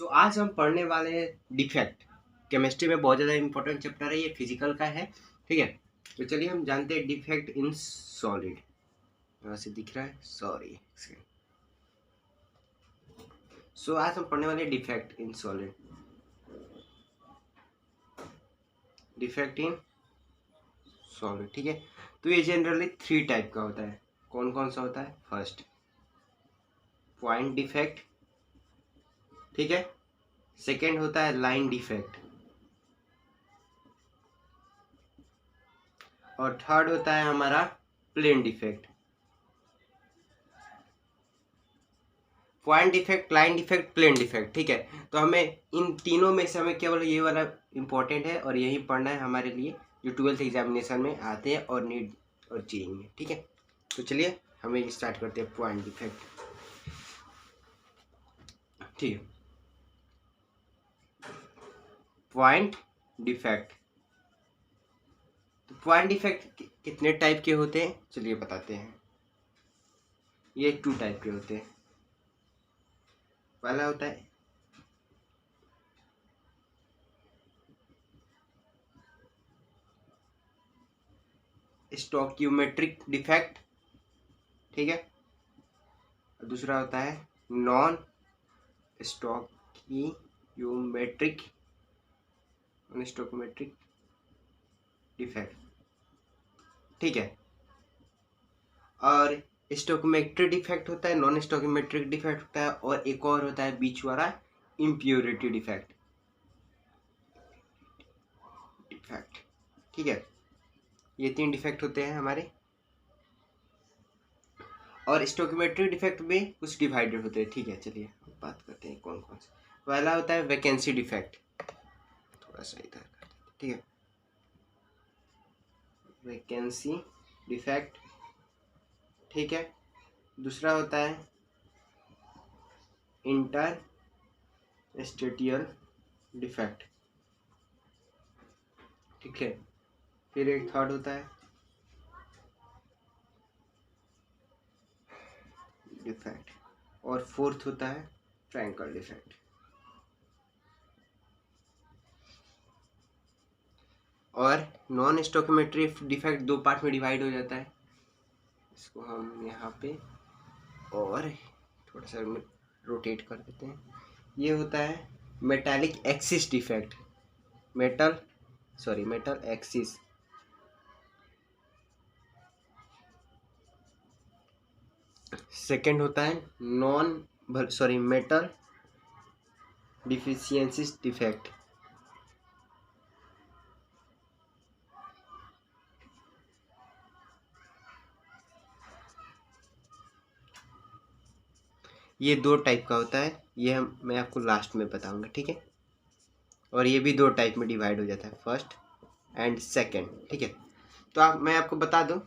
सो आज हम पढ़ने वाले हैं डिफेक्ट। केमिस्ट्री में बहुत ज़्यादा इंपॉर्टेंट चैप्टर है, ये फिजिकल का है। ठीक है, तो चलिए हम जानते हैं डिफेक्ट इन सॉलिड। यहाँ से दिख रहा है, सॉरी। सो आज हम पढ़ने वाले defect in solid. Defect in solid, ठीक है। तो ये जनरली 3 टाइप का होता है। कौन कौन सा होता है? फर्स्ट, पॉइंट डिफेक्ट, ठीक है। सेकेंड होता है लाइन डिफेक्ट, और थर्ड होता है हमारा plane defect. Point defect, line defect, plane defect, ठीक है। तो हमें इन तीनों में से हमें केवल ये वाला इंपॉर्टेंट है और यही पढ़ना है हमारे लिए, जो 12th एग्जामिनेशन में आते हैं और नीड और जेईई में, ठीक है। तो चलिए हमें स्टार्ट करते हैं पॉइंट डिफेक्ट, ठीक है। पॉइंट डिफेक्ट, तो पॉइंट डिफेक्ट कितने टाइप के होते हैं चलिए बताते हैं। ये 2 टाइप के होते हैं। पहला होता है स्टोकियोमेट्रिक डिफेक्ट, ठीक है। दूसरा होता है नॉन स्टोकियोमेट्रिक स्टोकियोमेट्रिक डिफेक्ट, ठीक है। और स्टोकियोमेट्रिक डिफेक्ट होता है, नॉन स्टोकियोमेट्रिक डिफेक्ट होता है, और एक और होता है बीच वाला इम्प्योरिटी डिफेक्ट, ठीक है। ये 3 डिफेक्ट होते हैं हमारे। और स्टोकियोमेट्रिक डिफेक्ट में कुछ डिवाइडेड होते हैं, ठीक है। चलिए बात करते हैं कौन कौन से। पहला होता है वैकेंसी डिफेक्ट, थोड़ा सा इधर करते हैं, ठीक है। वैकेंसी डिफेक्ट, ठीक है। दूसरा होता है इंटरस्टेटियल डिफेक्ट, ठीक है। फिर एक थर्ड होता है डिफेक्ट, और फोर्थ होता है फ्रैंकल डिफेक्ट। और नॉन स्टोकियोमेट्रिक डिफेक्ट 2 पार्ट में डिवाइड हो जाता है। इसको हम यहाँ पे और थोड़ा सा रोटेट कर देते हैं। ये होता है metallic axis defect, metal axis. Second होता है मेटल डिफिशियंसी डिफेक्ट। ये 2 टाइप का होता है, मैं आपको लास्ट में बताऊंगा, ठीक है। और ये भी 2 टाइप में डिवाइड हो जाता है, फर्स्ट एंड सेकंड, ठीक है। तो मैं आपको बता दूं,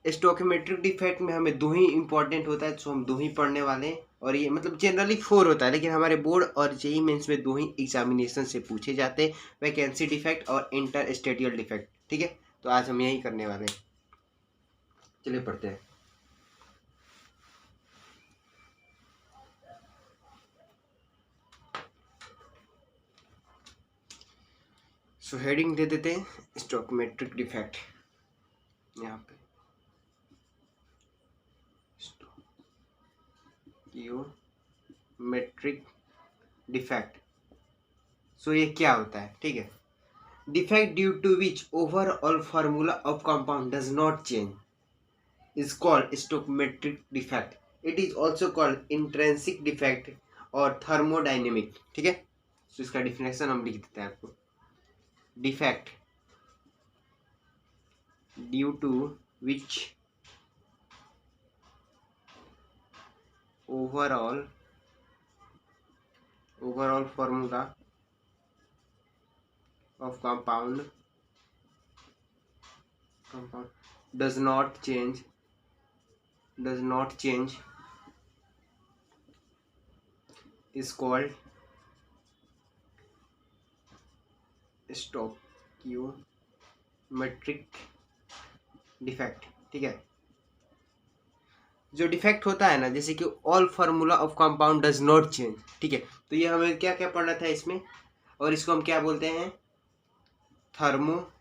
स्टोकियोमेट्रिक डिफेक्ट में हमें 2 ही इंपॉर्टेंट होता है, तो हम 2 ही पढ़ने वाले हैं। और ये मतलब जनरली 4 होता है, लेकिन हमारे बोर्ड और जेईई मेंस में 2 ही एग्जामिनेशन से पूछे जाते हैं, वैकेंसी डिफेक्ट और इंटरस्टेटियल डिफेक्ट, ठीक है। तो आज हम यही करने वाले हैं, चलिए पढ़ते हैं। सो हेडिंग दे देते हैं स्टोकियोमेट्रिक डिफेक्ट यहाँ पे। स्टोकियोमेट्रिक डिफेक्ट, सो ये क्या होता है, ठीक है। Defect due to which overall formula of compound does not change is called stoichiometric defect. It is also called intrinsic defect और thermodynamic, ठीक है। तो इसका डिफिनेशन हम लिख देते हैं आपको। Defect due to which overall formula of compound does not change is called stoichiometric defect, ठीक है। जो डिफेक्ट होता है ना, जैसे कि all formula of compound does not change, ठीक है। तो ये हमें क्या क्या पढ़ना था इसमें, और इसको हम क्या बोलते हैं, थर्मोडायनेमिक,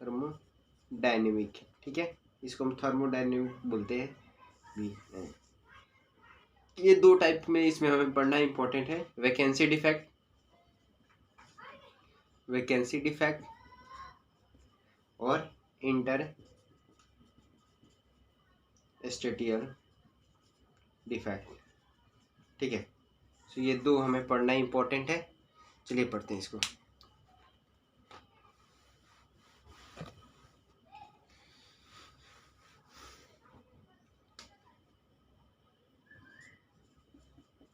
थर्मोडायनेमिक, ठीक है, इसको हम थर्मोडायनेमिक बोलते हैं भी। ये दो टाइप में इसमें हमें पढ़ना इंपॉर्टेंट है, वैकेंसी डिफेक्ट, वैकेंसी डिफेक्ट और इंटर स्टेटियल डिफेक्ट, ठीक है। तो ये दो हमें पढ़ना इंपॉर्टेंट है। चलिए पढ़ते हैं इसको।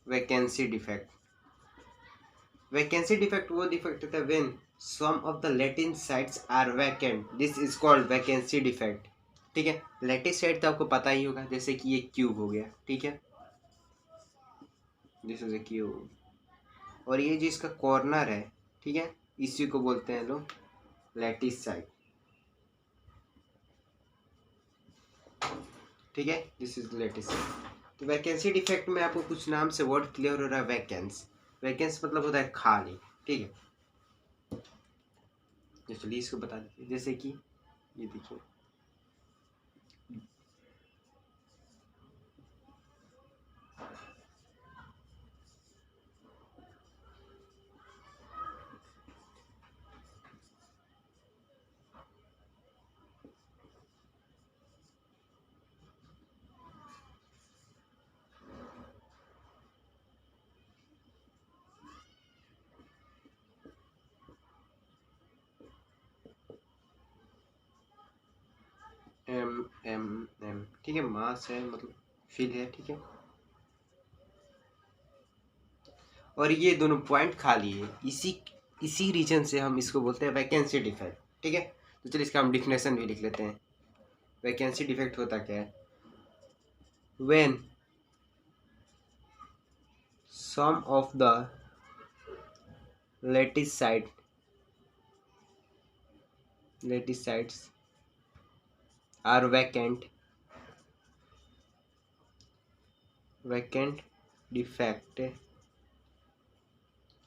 वैकेंसी डिफेक्ट, वैकेंसी डिफेक्ट वो डिफेक्ट होता है when some of the lattice sites are vacant, this is called vacancy defect, ठीक है। लैटिस साइड तो आपको पता ही होगा, जैसे कि ये क्यूब हो गया, ठीक है, दिस इज ए क्यूब, और ये जो इसका कॉर्नर है, ठीक है, इसी को बोलते हैं लोग लैटिस साइड, ठीक है, दिस इज लैटिस साइड। तो वैकेंसी डिफेक्ट में आपको कुछ नाम से वर्ड क्लियर हो रहा है, वैकेंस, वैकेंस मतलब होता है खाली, ठीक है। चलिए इसको बता देते हैं, जैसे कि ये देखिए, एम एम एम, ठीक है, मास है मतलब फिल है, ठीक है, और ये दोनों पॉइंट खाली है, इसी रीजन से हम इसको बोलते हैं वैकेंसी डिफेक्ट, ठीक है। तो चलिए इसका हम डिफिनेशन भी लिख लेते हैं। वैकेंसी डिफेक्ट होता क्या है, when some of the lattice sides are vacant defect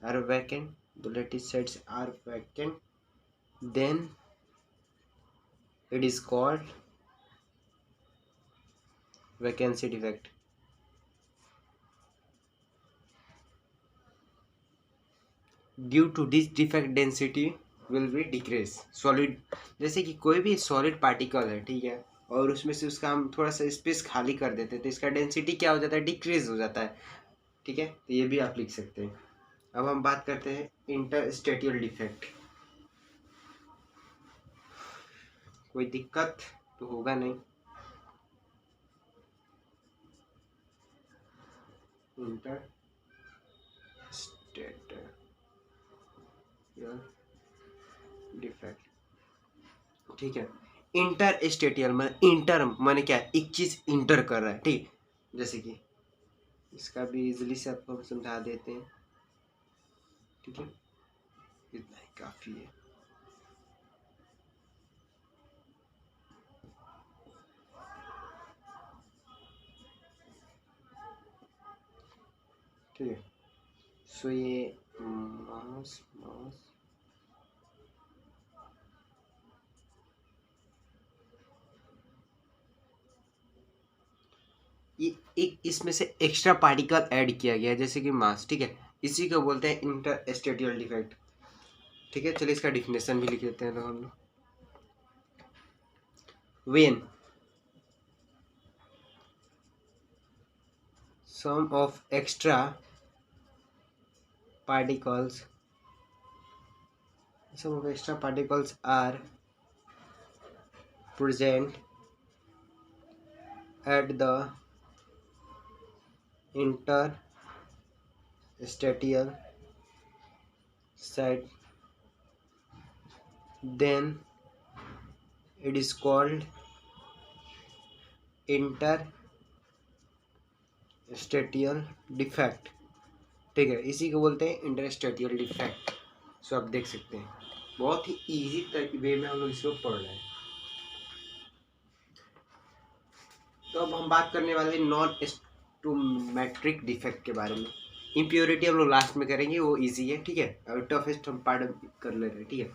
are vacant, the lattice sites are vacant, then it is called vacancy defect. Due to this defect density will be decrease solid, जैसे कि कोई भी solid particle है, ठीक है, और उसमें से उसका हम थोड़ा सा स्पेस खाली कर देते हैं तो इसका डेंसिटी क्या हो जाता है, डिक्रीज हो जाता है, ठीक है। तो ये भी आप लिख सकते हैं। अब हम बात करते हैं इंटरस्टेटियल डिफेक्ट। कोई दिक्कत तो होगा नहीं, इंटरस्टेटियल डिफेक्ट, ठीक है। इंटर स्टेटियल माने इंटर माने क्या है, एक चीज इंटर कर रहा है, ठीक, जैसे कि इसका भी इजिली से आपको हम समझा देते हैं, ठीक है, इतना ही काफी है। ठीक है, सो ये मास ये एक इसमें से एक्स्ट्रा पार्टिकल ऐड किया गया है, जैसे कि मास, ठीक है, इसी को बोलते हैं इंटरस्टेटियल डिफेक्ट, ठीक है। चलिए इसका डिफिनेशन भी लिख देते हैं तो हम लोग, when some of extra particles are present at the interstitial site, then it is called interstitial defect, ठीक है, इसी को बोलते हैं इंटरस्टेटियल डिफेक्ट। सो आप देख सकते हैं बहुत ही इजी वे में हम लोग इसको पढ़ रहे हैं। तो अब हम बात करने वाले हैं स्टोमेट्रिक डिफेक्ट के बारे में। इम्प्योरिटी हम लोग लास्ट में करेंगे, वो इजी है, ठीक है। और टफेस्ट हम पार्ट कर ले रहे हैं, ठीक है।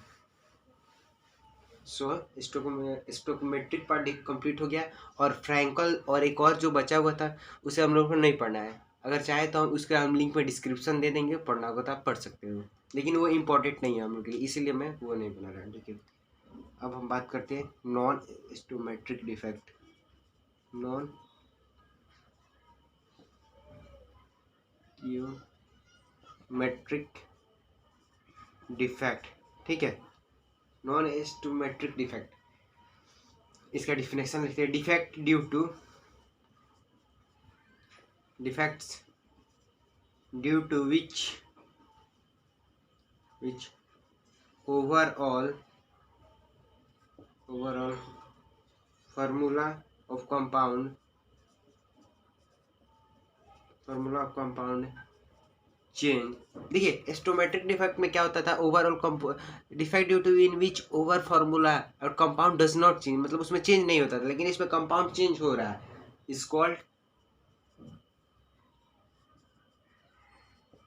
सो स्टोमेट्रिक पार्ट कंप्लीट हो गया। और फ्रैंकल और एक और जो बचा हुआ था उसे हम लोग को नहीं पढ़ना है। अगर चाहे तो हम उसका लिंक में डिस्क्रिप्शन दे देंगे, पढ़ना होगा तो आप पढ़ सकते हो, लेकिन वो इम्पोर्टेंट नहीं है हम लोग के लिए, इसीलिए मैं वो नहीं बना रहा, ठीक है। अब हम बात करते हैं non stoichiometric defect. Non metric defect, ठीक है। नॉन स्टोमेट्रिक डिफेक्ट, इसका डिफिनेशन लिखते हैं। Defect due to defects due to which overall formula of compound change. देखिए स्टोमेट्रिक डिफेक्ट में क्या होता था, overall defect due to in which over formula और कंपाउंड डज नॉट चेंज, मतलब उसमें चेंज नहीं होता था, लेकिन इसमें कंपाउंड चेंज हो रहा है, इज कॉल्ड